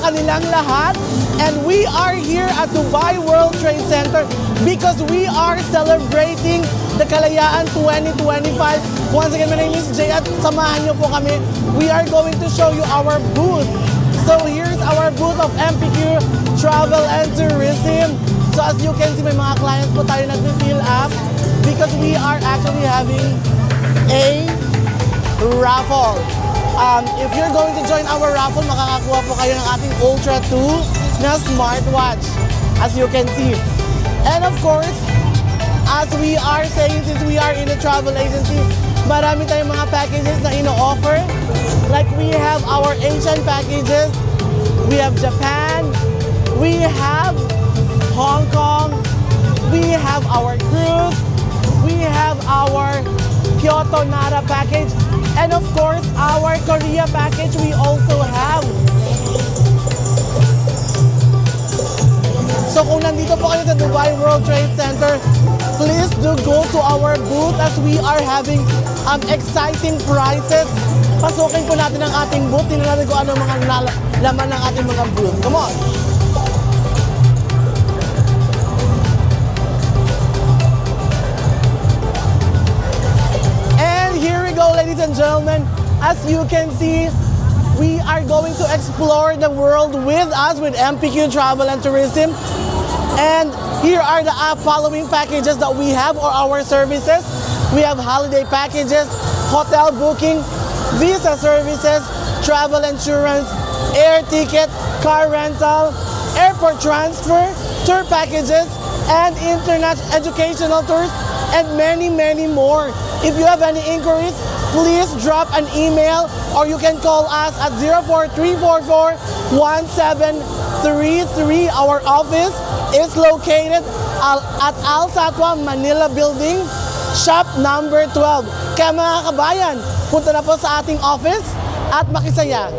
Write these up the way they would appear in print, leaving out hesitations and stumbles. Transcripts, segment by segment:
kanilang lahat. And we are here at Dubai World Trade Center because we are celebrating the Kalayaan 2025. Once again, my name is Jay at samahan niyo po kami. We are going to show you our booth. So here's our booth of MPQ Travel and Tourism. So as you can see, may mga clients po tayo nag-fill up because we are actually having a raffle. If you're going to join our raffle, makakakuha po kayo ng ating Ultra 2 na smartwatch, as you can see. And of course, as we are saying, since we are in a travel agency, marami tayong mga packages na ino-offer. Like we have our Asian packages, we have Japan, we have Hong Kong, we have our cruise, we have our Kyoto Nara package, and of course, our Korea package we also have. So kung nandito po kayo sa Dubai World Trade Center, please do go to our booth as we are having exciting prices. Pasukin po natin ang ating booth. Tingnan natin kung ano mga laman ng ating mga booth. Come on! Here we go, ladies and gentlemen. As you can see, we are going to explore the world with us with MPQ Travel and Tourism. And here are the following packages that we have or our services. We have holiday packages, hotel booking, visa services, travel insurance, air ticket, car rental, airport transfer, tour packages, and internet educational tours, and many, many more. If you have any inquiries, please drop an email or you can call us at 04344-1733. Our office is located at Al Satwa, Manila Building, shop number 12. Kaya mga kabayan, punta na po sa ating office at makisaya.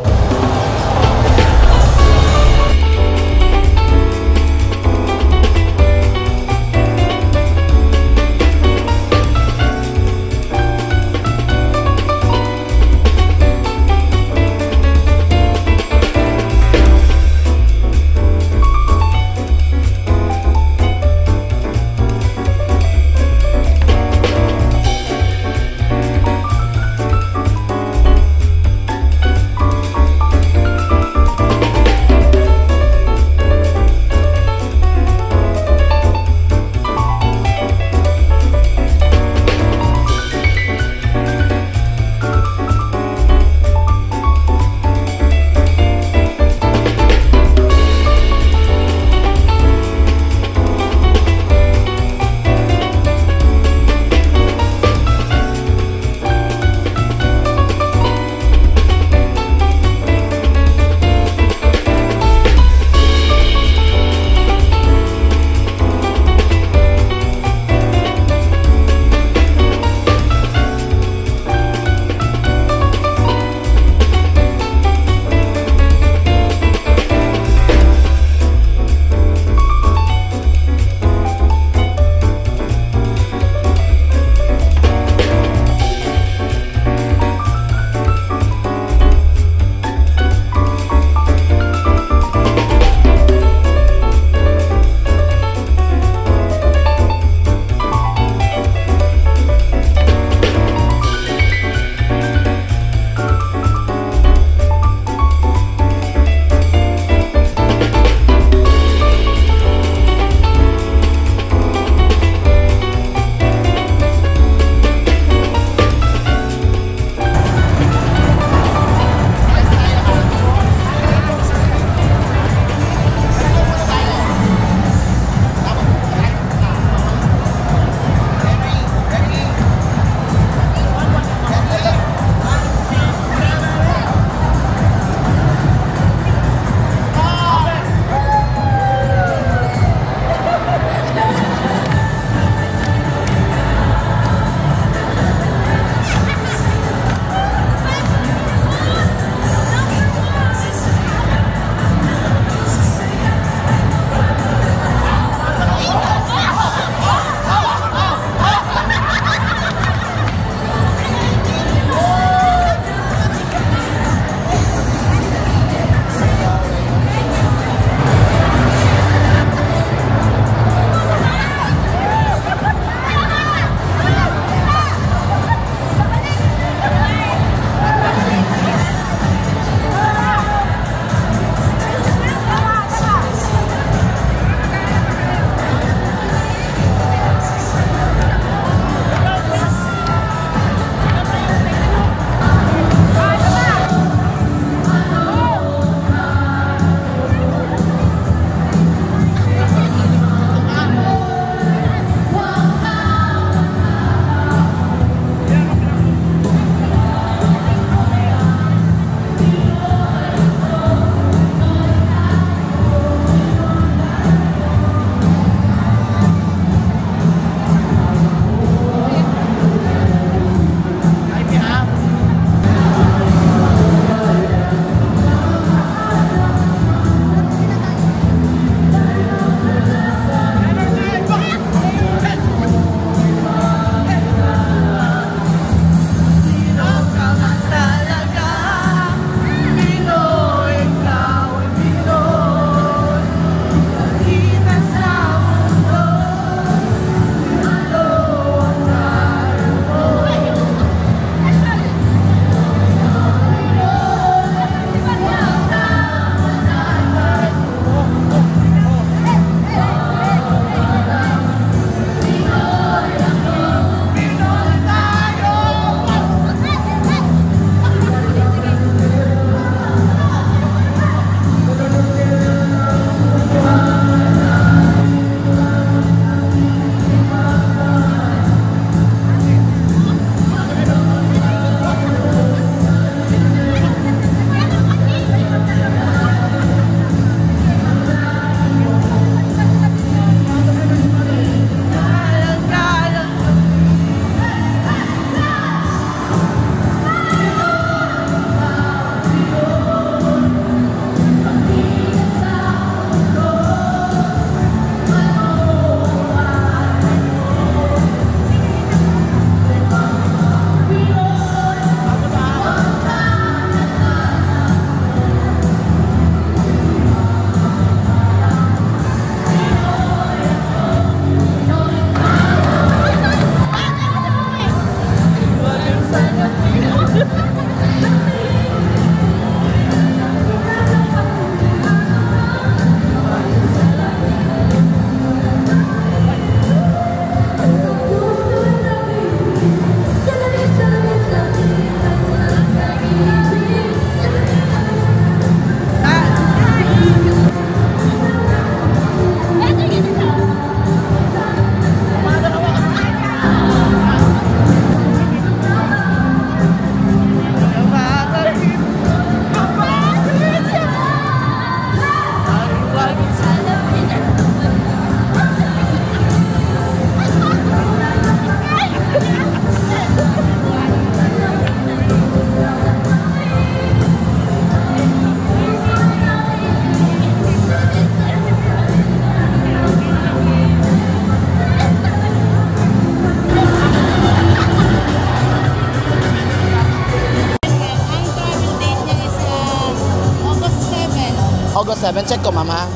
August 7. Check ko, ma'am, ha?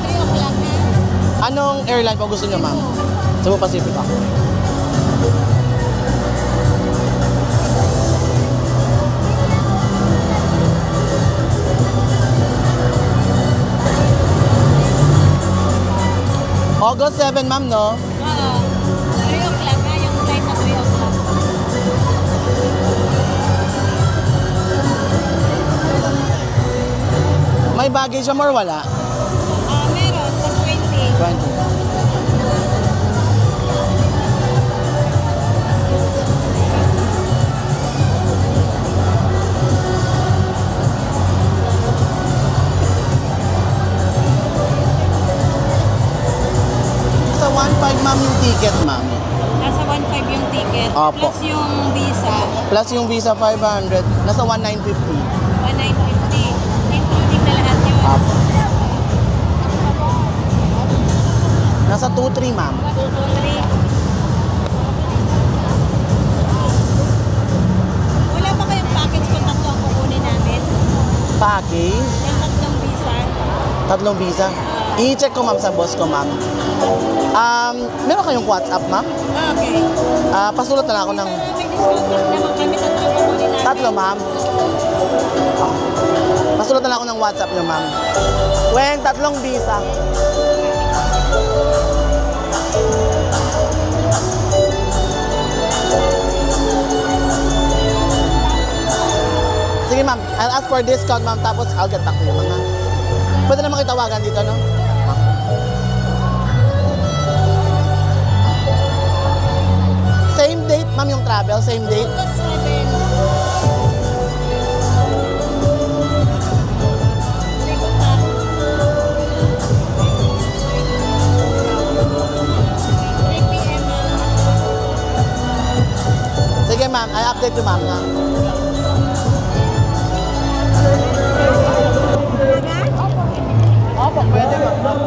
3 o'clock na. Anong airline po gusto niyo, ma'am? Cebu Pacific ako. August 7, ma'am, no? Oo. 3 o'clock na, yung flight na 3 o'clock. May baggage siya more, wala? Meron, pag 20. 20. Sa 1.5, ma'am, yung ticket, ma'am. Nasa 1.5 yung ticket. Opo. Plus yung visa, Plus yung visa 500, nasa 1,950. 1,950. Including na lahat yun. Apo. Nasa 2,300, ma'am. 2,3. Wala ba kayong package kung tatlo ang kukunin namin? Package, Yung tatlong visa? 3 visa. I-check ko, ma'am, sa boss ko, ma'am. Meron kayong WhatsApp, ma'am? Okay. Pasulat na lang ako ng May discount naman kami, tatlo ang kukunin namin. 3, ma'am. Pasulat na lang ako ng WhatsApp niyo, ma'am. When 3 visa. Sige, ma'am. I'll ask for discount, ma'am. Tapos I'll get back to you, ma'am. Ha? Pwede naman kayo tawagan dito, no? Same date, ma'am, yung travel. Same date. August 7. Cebu pa. 3 p.m. Sige, ma'am. I'll update you, ma'am. Ha? Opo, pwede, ma'am.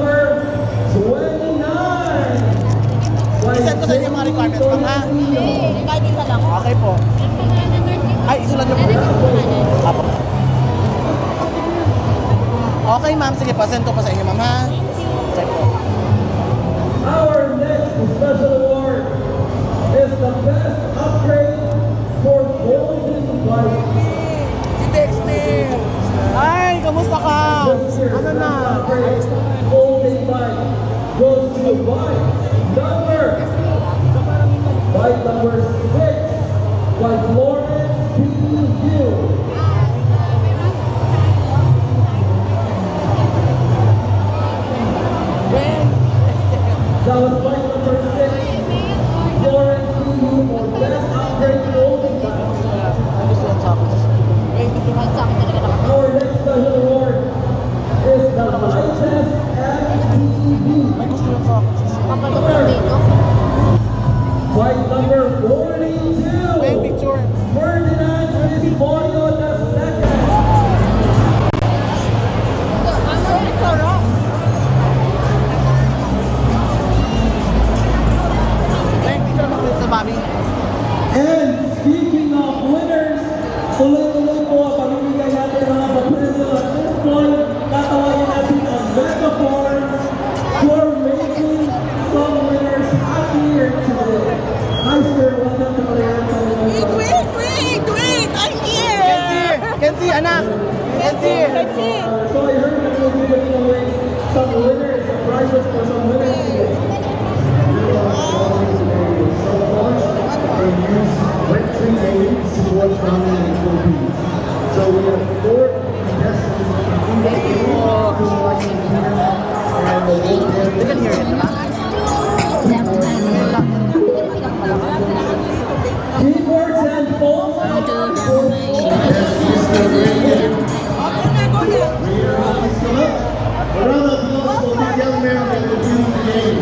I-send ko sa inyo yung mga requirements, ma'am, ha? Kahit isa lang. Okay po. Ay, isulat niyo po. Apo. Okay, ma'am. Sige pa, send ko pa sa inyo, ma'am, ha? Check po. Our next special award is the best upgrade for Golden Bike. Si Dexter! Ay, kamusta ka? Ano na? Golden Bike goes to bike number 6 by Florence P.U. That was bike number 6, Florence P.U. for best upgrade Golden Bike. Gusto yan sa akin. Our next special award is the Lightest MTV. May gusto yan sa akin. Bike number 42. May picture. Ferdinand Cristorio II. May picture ako sa mami. And speaking of winners, tuloy-tuloy po ang pamimigay natin ng mga papremyo at this point, tatawagin natin ang Megaform for making some winners happier today. Hi sir, welcome to Mariana. Wait! I'm here! Kenzie, anak! Kenzie! So I heard that you'll be giving away some winners, some prizes for some winners today. Rent-free days to watch Ramen in the Philippines. So we have 4 contestants and You can hear it, diba? keyboards and phones. A round of applause for the young man that will do the game.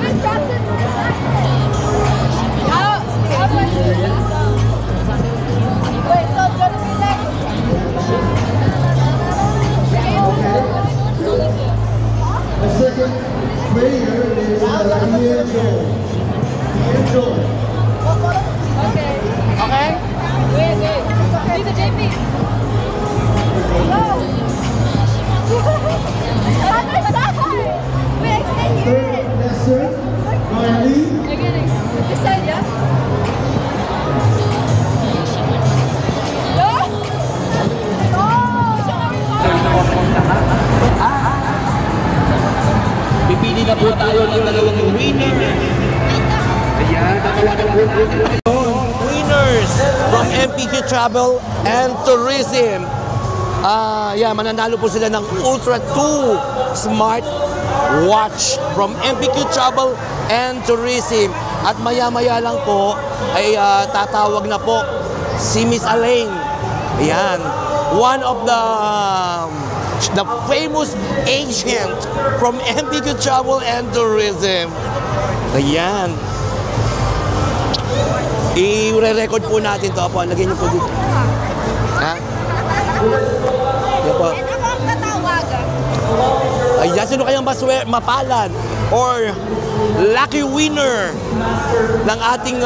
na po tayo ng dalawang winner. Ayan, tatawagan po natin. Winners from MPQ Travel and Tourism. Mananalo po sila ng Ultra 2 Smart Watch from MPQ Travel and Tourism. At maya-maya lang po ay tatawag na po si Miss Elaine. Ayan, one of the famous agent from MPQ Travel and Tourism. Ayan. I-re-record po natin to po. Lagyan niyo po dito. Ha? Yan po. Ayan, sino kayang mapalad or lucky winner ng ating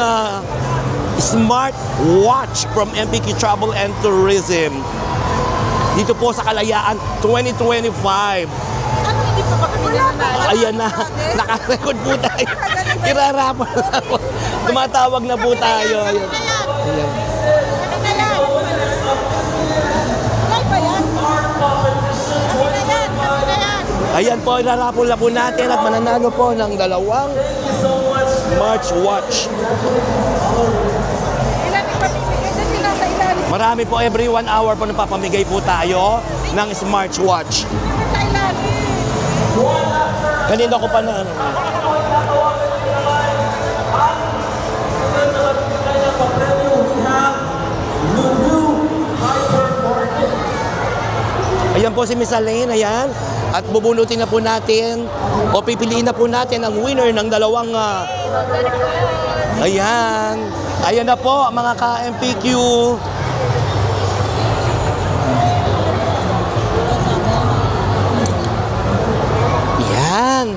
smart watch from MPQ Travel and Tourism dito po sa Kalayaan 2025. Ayan na, naka-record po tayo. Irarapan na po. Tumatawag na po tayo. Ayan. Ayan. Ayan po, irarapol na po natin at mananalo po ng dalawang smartwatch. Marami po, every 1 hour po napapamigay po tayo ng smartwatch. Kanina ko pa na ano. Ayan po si Miss Elaine, ayan. At bubunutin na po natin o pipiliin na po natin ang winner ng dalawang ayan. Ayan na po mga ka-MPQ. Ayan.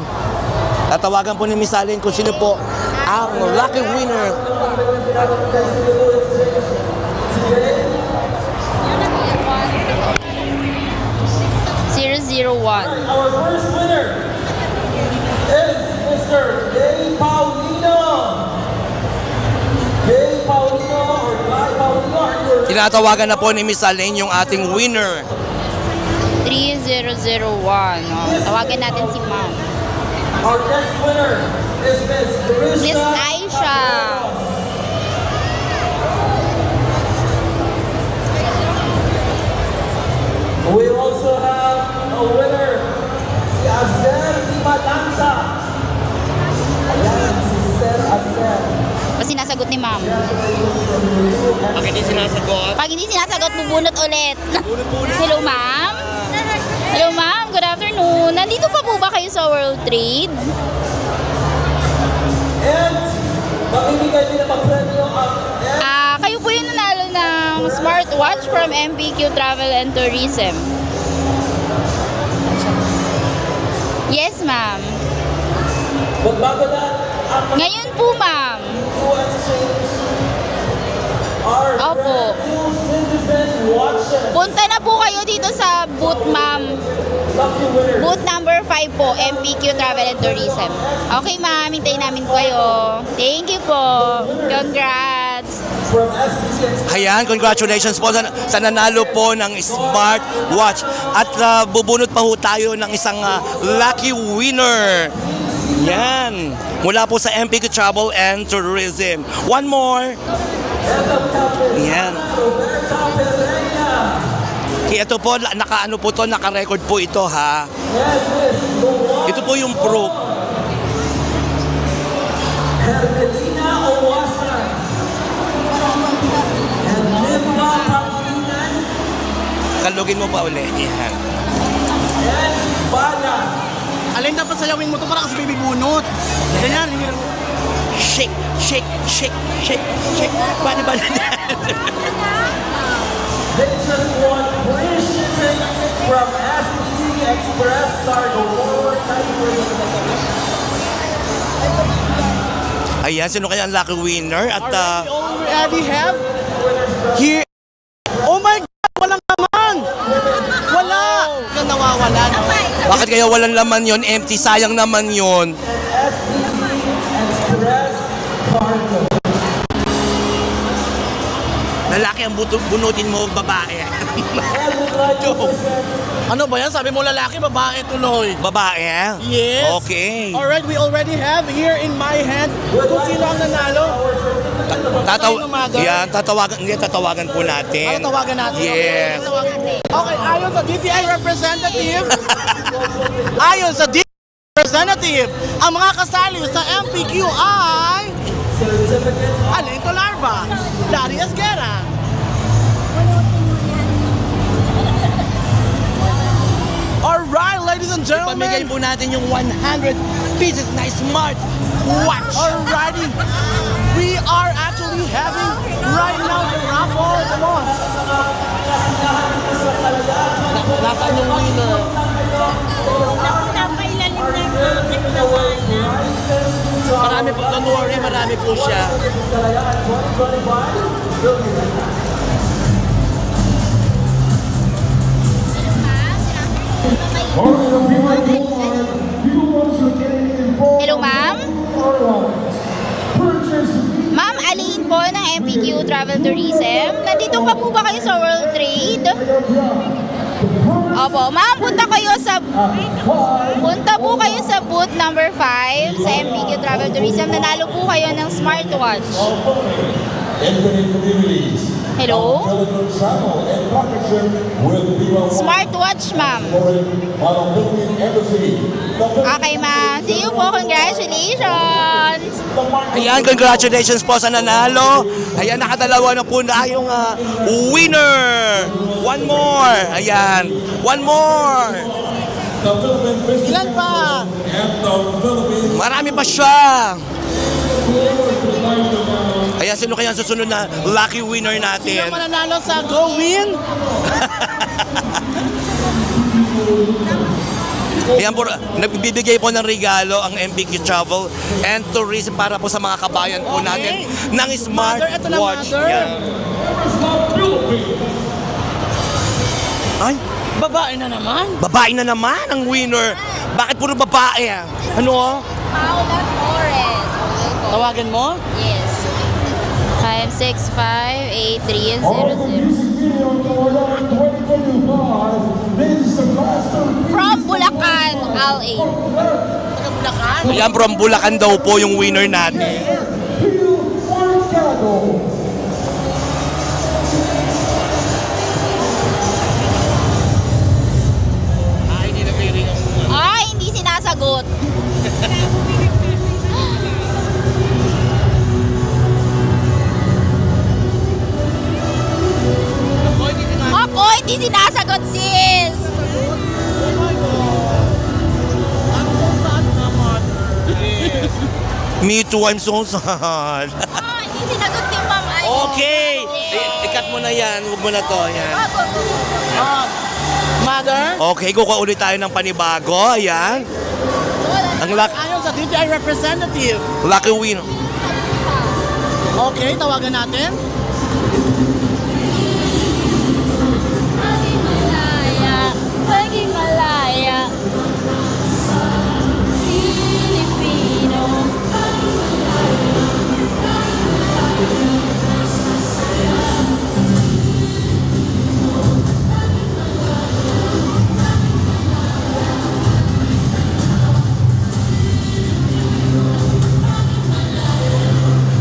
Tatawagan po ni Miss Elaine kung sino po ang lucky winner. Our first winner is Mr. Gay Paulino. Gay Paulino or Guy Paulino. Tinatawagan na po ni Miss Elaine yung ating winner. 3001. Tawagan natin si Ma'am. Our next winner is Miss Aisha. We also have a winner, si Azer Limalanza. Ayan, si Sir Azer. O sinasagot ni Ma'am. Pag hindi sinasagot, Pag hindi sinasagot, bubunot ulit. Hello, Ma'am. Hello, Ma'am. Good afternoon. Nandito pa po ba kayo sa World Trade? And mamimigay din ang premyo ang Kayo po yung nanalo ng smartwatch from MPQ Travel and Tourism. Yes, ma'am. magbago na ang Ngayon po, ma'am. our Opo. brand new citizen watches. Punta na po kayo dito sa booth, ma'am. Lucky winner. Booth number 5 po, MPQ Travel and Tourism. Okay, ma'am. Hintayin namin po kayo. Thank you po. Congrats. From SBC. ayan, congratulations po sa nanalo po ng smartwatch. At bubunot pa ho tayo ng isang lucky winner. Yan. Mula po sa MPQ Travel and Tourism. One more. Yan. Ito po, naka-ano po to, naka-record po ito ha. Ito po yung proof. Hermelina Owasan. And Limba Pangilinan. Kalugin mo pa uli. Yan. And Bala. Alin dapat sayawin mo to para kasi baby bunot. Ganyan, hindi lang. Shake, shake, shake, shake, shake. Paano ba yan? They just won free shipping from SBC Express Cargo Forward Country. Ayan, sino kaya ang lucky winner? At We already have here. Oh my God! Walang laman! Wala! Ka nawawala. No? bakit kaya walang laman yon? Empty, sayang naman yon. SBC Express Cargo. Lalaki ang bunutin mo, babae. Joke. Ano ba yan? Sabi mo lalaki, babae tuloy. Babae? Yes. Okay. Alright, we already have here in my hand kung sino ang nanalo. Tatawagan po natin. Tatawagan natin. Yes. Okay, ayon sa DTI representative, ayon sa DTI representative, ang mga kasali sa MPQ ay Alain Tolarba, Dari Esguera. Alright, ladies and gentlemen. Pamigay po natin yung 100 pieces na smart watch. Alrighty, we are actually having right now the raffle. Come on. Nasaan yung winner? Marami po, don't worry, marami po siya. Hello, ma'am? Ma'am, Aline po ng MPQ Travel Tourism. Nandito pa po ba kayo sa World Trade? Opo, ma'am, punta po kayo sa booth number 5 sa MPQ Travel Tourism. Nanalo po kayo ng smartwatch. Hello? Smartwatch, ma'am. Okay, ma'am. See you po. Congratulations! Ayan, congratulations po sa nanalo. Ayan, nakadalawa na po na yung winner. One more. Ayan, one more. Ilan pa? Marami pa siya. Ayan, sino kaya ang susunod na lucky winner natin? Sino mananalo sa Go Win? Ayan po, nagbibigay po ng regalo ang MPQ Travel and Tourism para po sa mga kabayan po natin ng smart Mother, ito na, watch. mother. Yan. Ay, Babae na naman. babae na naman ang winner. Bakit puro babae? Ano? Paula Torres. Tawagan mo? Yes. 565-8300. From Bulacan, LA. Taga Bulacan? Ayan, from Bulacan daw po yung winner natin. Ay, hindi sinasagot. Ako, hindi sinasagot, sis. Me too, I'm so sad. Hindi sinagot yung ma'am. Ay, Okay, ikat mo na yan. Huwag mo na to. Yan. Mother? Okay, kukuha ulit tayo ng panibago. Ayan. Ang Ayon sa DTI representative. lucky winner. Okay, tawagan natin. Maging malaya. Pilipino.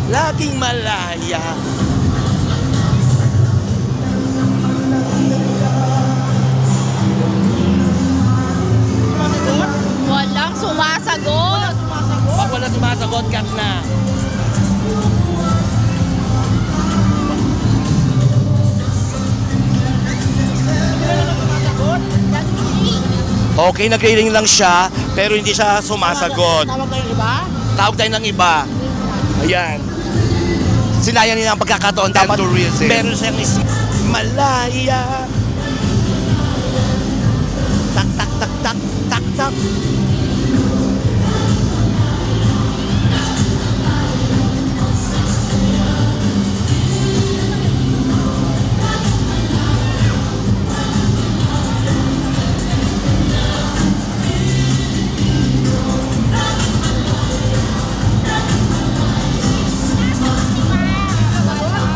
Laging malaya. Walang sumasagot. Pag wala sumasagot, cut na. Okay, nag-ring lang siya, pero hindi siya sumasagot. Tawag tayo iba? Tawag tayo ng iba. Ayan. Sinayang nila ang pagkakataon dapat tourism. Meron siyang malaya. Tak, tak, tak, tak, tak, tak.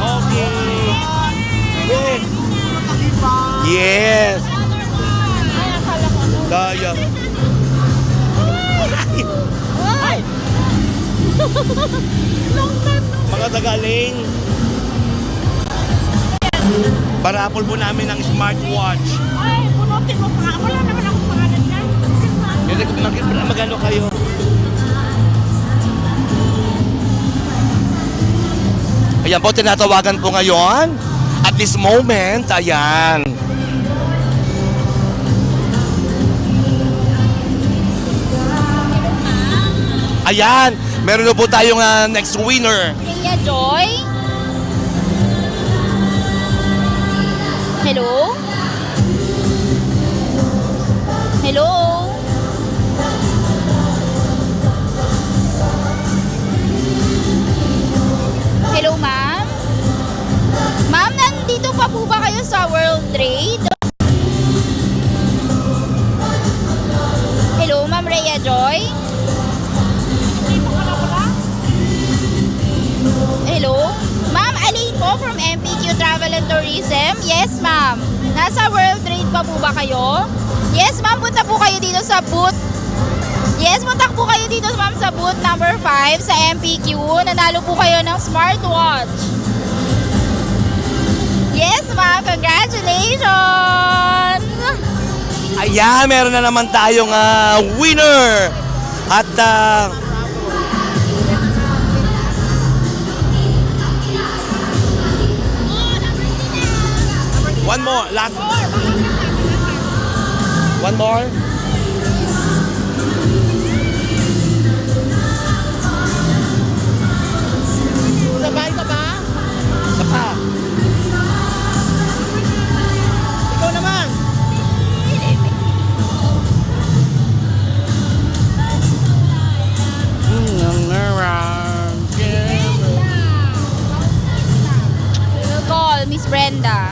Okay. Mga taga-lane. Parapol po namin ng smartwatch. Ay, punutin mo pa. Wala naman akong pangalan yan. Magano kayo? Ayan po, tinatawagan po ngayon. At this moment, ayan. Ayan, meron na po tayong next winner. Rhea Joy. Hello? Hello? Hello, ma'am? Ma'am, nandito pa po ba kayo sa World Trade? Hello, ma'am Rhea Joy? Hello? Ma'am, Aline po from MPQ Travel and Tourism. Yes, ma'am. Nasa World Trade pa po ba kayo? Yes, ma'am. Punta po kayo dito sa booth. Yes, punta po kayo dito, ma'am, sa booth number 5 sa MPQ. Nanalo po kayo ng smartwatch. Yes, ma'am. Congratulations! Ayan, meron na naman tayong winner. At one more, last. One more. Sabay ka ba? Isa pa. Ikaw naman. We'll call Miss Brenda.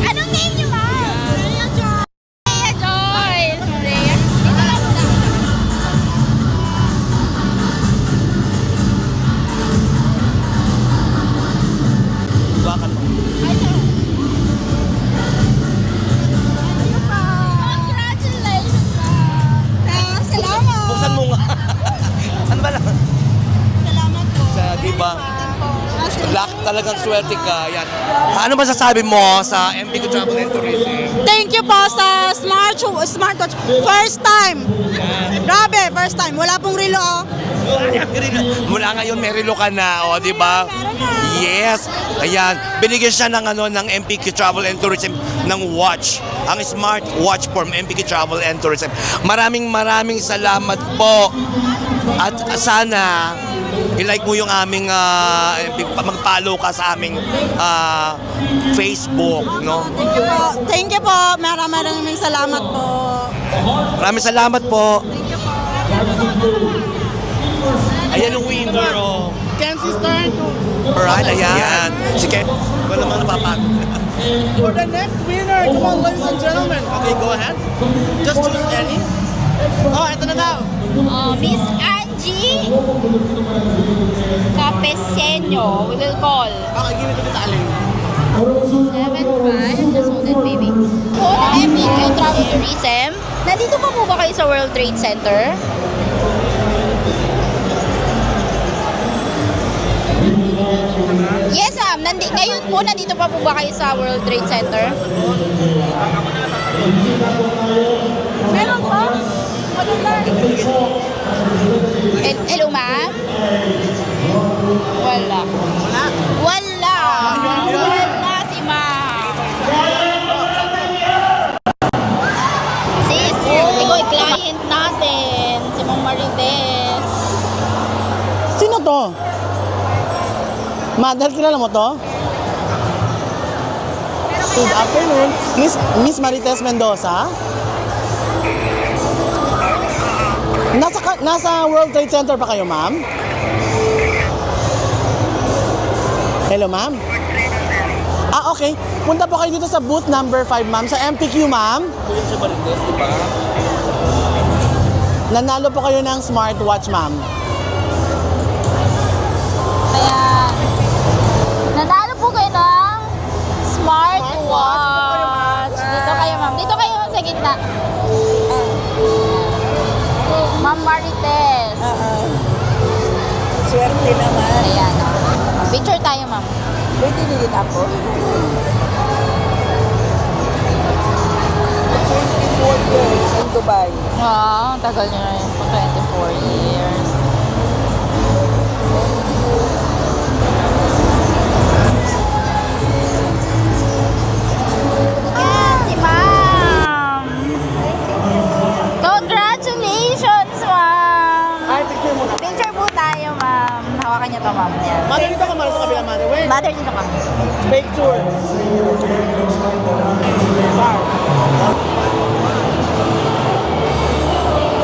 Anong name niyo, ma'am? Rhea Joy. Rhea Joy. Rhea. Dito lang muna. Bakit mo? Ay, sir. Congratulations, ma'am. Salamat. Buksan mo nga. Ano ba lang? Salamat po. Sa, di ba? Talagang swerte ka. Yan. Ano masasabi mo sa MPQ Travel and Tourism? Thank you po sa smartwatch. First time. Grabe, first time. Wala pong relo. Mula ngayon, may relo ka na, o, di ba? Yes. Ayan. Binigyan siya ng, ng MPQ Travel and Tourism ng watch. Ang smart watch from MPQ Travel and Tourism. Maraming salamat po. At sana, i-like mo yung aming, mag-follow ka sa aming Facebook, no? Thank you po. Maraming salamat po. Maraming salamat po. Ayan yung winner, oh. Kenzie's turn to Alright, ayan. Sige, wala naman napapagod. for the next winner. Come on, ladies and gentlemen. Okay, go ahead. Just choose any. Oh, ito na daw. Miss Angie Capeseño, we will call. Okay, give it to the Aling. 75, just hold it, baby. Po, MPQ Travel Tourism. Nandito pa po ba kayo sa World Trade Center? Yes, ma'am. Ngayon po, nandito pa po ba kayo sa World Trade Center? Meron po? Hello, ma'am? Wala. Wala si ma'am. Sis, ikaw yung client natin, si Ma'am Maribes. Sino to? Madal, kilala mo to? Good afternoon. Miss Marites Mendoza? Nasa World Trade Center pa kayo, ma'am? Hello, ma'am? Okay. Punta po kayo dito sa booth number 5, ma'am. Sa MPQ, ma'am. Nanalo po kayo ng smartwatch, ma'am. Ayan. Nanalo po kayo ng smartwatch. Dito kayo, ma'am. Dito kayo sa gitna. Ma'am Marites. Swerte naman. Ayan. Picture tayo, ma'am. Pwede din ako. 24 years in Dubai. Wow, tagal nyo na yun po. 24 years. Yan, si ma'am. Congratulations, ma'am. Ay, picture muna. Picture po tayo, ma'am. Hawakan niyo to, ma'am. Yan. Mother, dito ka mara sa kabila, mother. Wait. Mother, dito ka. Fake tour.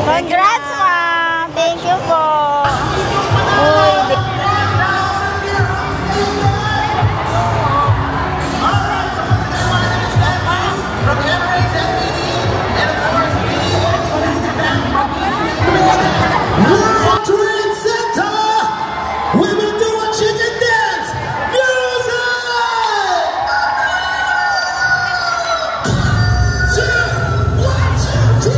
Congrats, ma'am. Thank you po. World Trade Center, we will do a chicken dance. Music! 2, 1, 2, 3.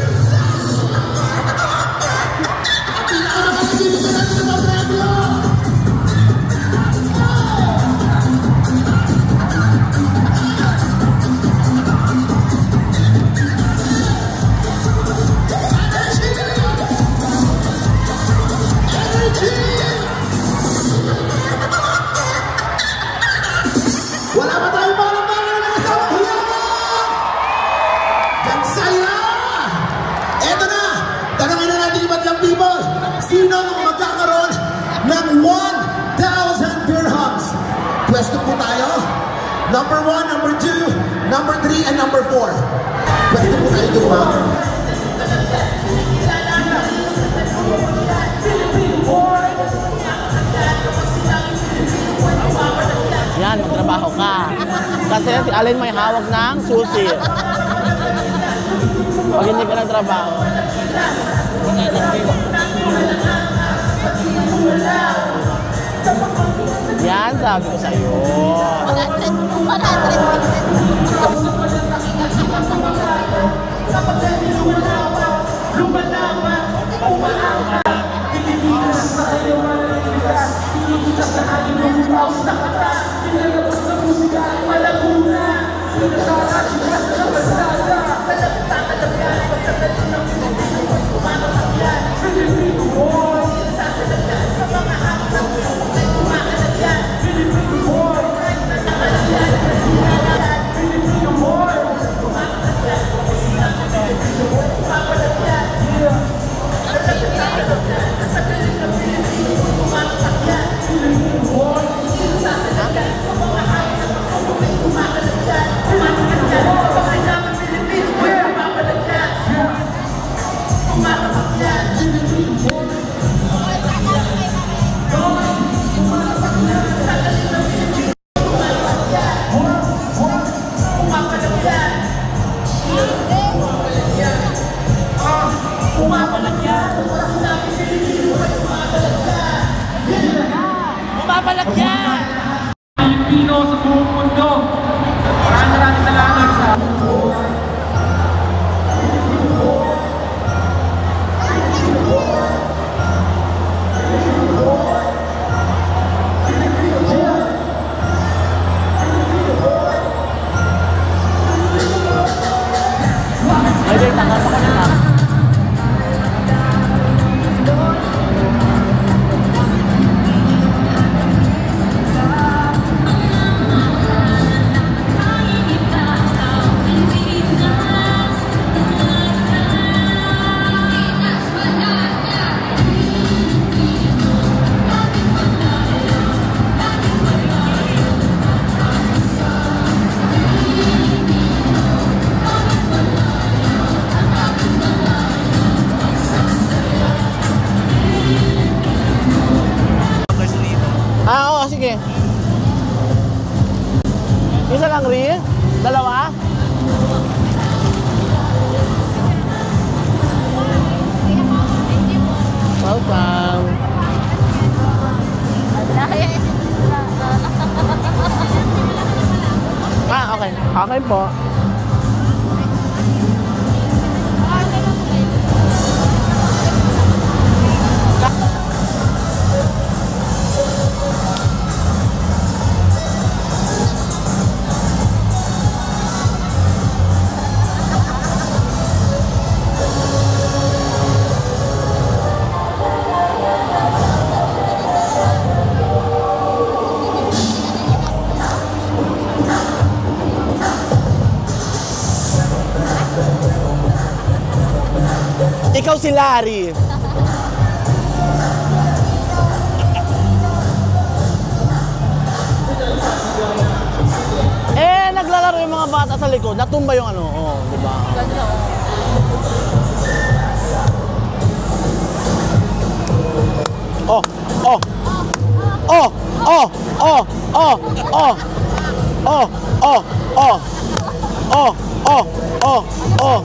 Wala pa tayong malang-malang na kasama hiyawan! Gansaya! Eto na! Tanongin na natin iba't lang people. Sino ang magkakaroon ng 1,000 dirhams? Pwesto po tayo. Number 1, number 2, number 3, and number 4. Pwesto po tayo dito, ma'am. Yan, magtrabaho ka. Kasi si Alin may hawak ng susi. Pag hindi ka nagtrabaho. Yan, sabi ko sa'yo. 2? Welcome. Okay. Okay po. Ikaw si Larry. Naglalaro yung mga bata sa likod. Natumba yung ano, di ba? Oh, oh. Oh, oh, oh, oh, oh. Oh, oh, oh. Oh, oh, oh, oh.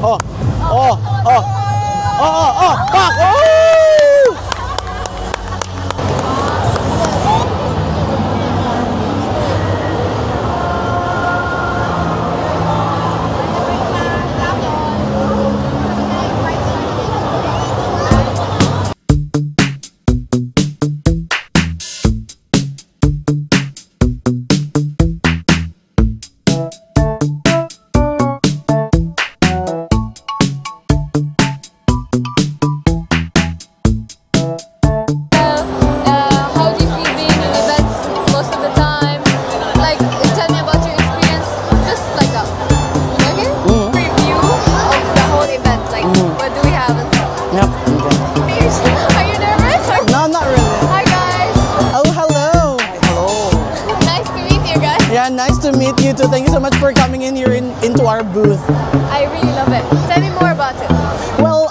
Oh, oh, oh, oh, oh, fuck! Oh! Nice to meet you too. Thank you so much for coming in here into our booth. I really love it. Tell me more about it. Well,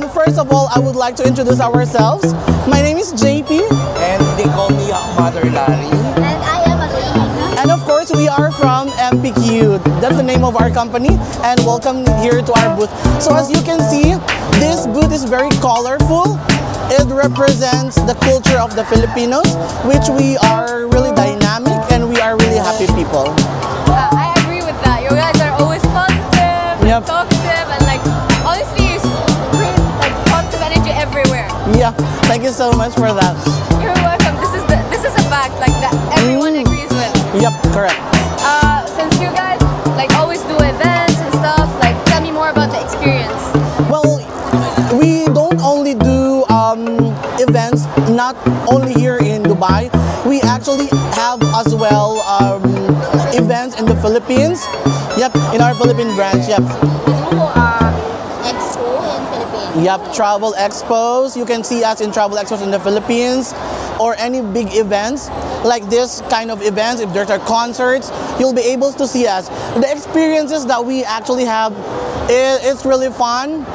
first of all, I would like to introduce ourselves. My name is JP. And they call me Mother Larry. And I am Aline. And of course, we are from MPQ. That's the name of our company. And welcome here to our booth. So as you can see, this booth is very colorful. It represents the culture of the Filipinos, which we are really dynamic and we are really happy people. I agree with that. You guys are always positive, and talkative, and like honestly, you bring like positive energy everywhere. Yeah, thank you so much for that. You're welcome. This is a fact like that everyone agrees with. Yep, correct. Since you guys like always do events and stuff, like tell me more about the experience. Well, we don't only do events, not only here in Dubai. We actually have as well events in the Philippines. Yep, in our Philippine branch. Yep. Expo in Philippines. Yep, travel expos. You can see us in travel expos in the Philippines, or any big events like this kind of events. If there are concerts, you'll be able to see us. The experiences that we actually have, it's really fun.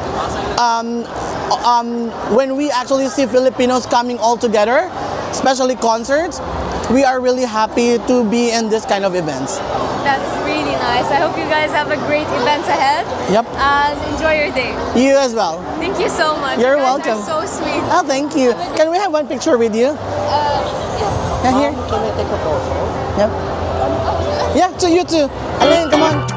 When we actually see Filipinos coming all together, especially concerts, we are really happy to be in this kind of events. That's really nice. I hope you guys have a great event ahead. Yep. And enjoy your day. You as well. Thank you so much. You're you guys welcome. Are so sweet. Oh, thank you. Can we have one picture with you? Yeah, here. Can I take a photo? Yep. Yeah, to you too. Aline, come on.